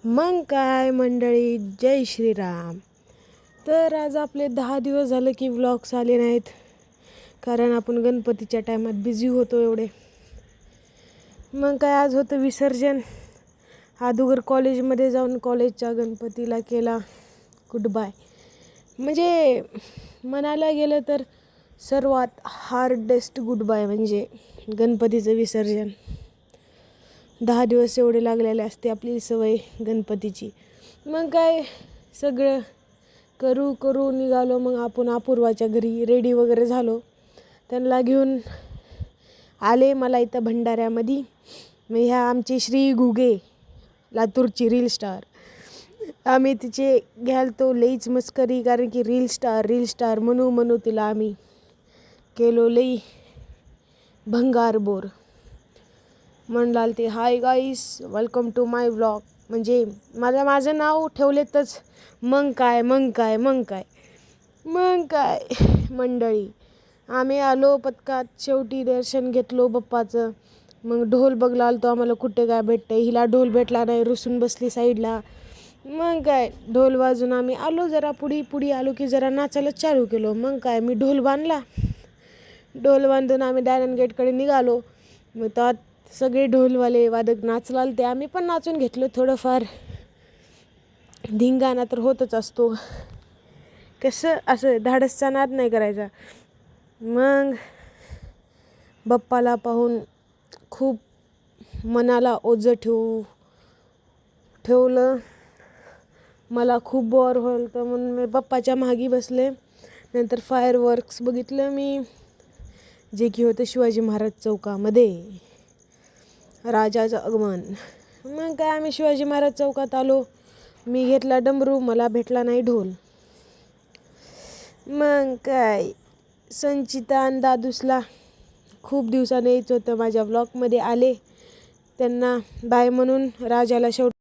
मग काय मंडळी, जय श्रीराम. तर आज आपले 10 दिवस झाले की व्लॉग्स आले नाहीत, कारण आपण गणपतीच्या टायमात बिझी होतो एवढे. मग काय, आज होतं विसर्जन. अगोदर कॉलेजमध्ये जाऊन कॉलेजच्या गणपतीला केला गुड बाय. म्हणजे म्हणायला गेलं तर सर्वात हार्डेस्ट गुड बाय म्हणजे गणपतीचं विसर्जन. 10 दिवस एवढे लागलेले असते आपली सवय गणपतीची. मग काय, सगळं करू निघालो. मग आपण अपूर्वाच्या घरी रेडी वगैरे झालो. त्यांना घेऊन आले मला इथं भंडाऱ्यामध्ये. मग ह्या आमची श्री घुगे, लातूरची रील स्टार. आम्ही तिचे घ्यालतो लईच मस्करी, कारण की रील स्टार म्हणू तिला आम्ही केलो लई भंगार बोर. म्हणलाल ते hi guys, welcome to my vlog. म्हणजे माझं नाव ठेवलेतच मग काय मंडळी. आम्ही आलो पथकात, शेवटी दर्शन घेतलो बाप्पाचं. मग ढोल बघला आलतो आम्हाला कुठे काय भेटतंय. हिला ढोल भेटला नाही, रुसून बसली साईडला. मग काय, ढोल वाजून आम्ही आलो जरा पुढी आलो की जरा नाचायला चालू केलो. मग काय, मी ढोल बांधून आम्ही डायरन गेटकडे निघालो. मग त्यात सगळे ढोलवाले वादक नाचलाल ते आम्ही पण नाचून घेतलो. थोडंफार धिंगाणा तर होतच असतो, कसं असं धाडसचा नाद नाही करायचा. मग बाप्पाला पाहून खूप मनाला ओझं ठेवलं. मला खूप बोर होईल तर म्हणून मी बाप्पाच्या मागे बसले. नंतर फायरवर्क्स बघितलं मी, जे की होतं शिवाजी महाराज चौकामध्ये, राजाचं आगमन. मग काय, आम्ही शिवाजी महाराज चौकात आलो. मी घेतला डमरू, मला भेटला नाही ढोल. मग काय, संचिता आणि दादूसला खूप दिवसाने यायचं होतं माझ्या व्लॉगमध्ये आले. त्यांना बाय म्हणून राजाला शेवटी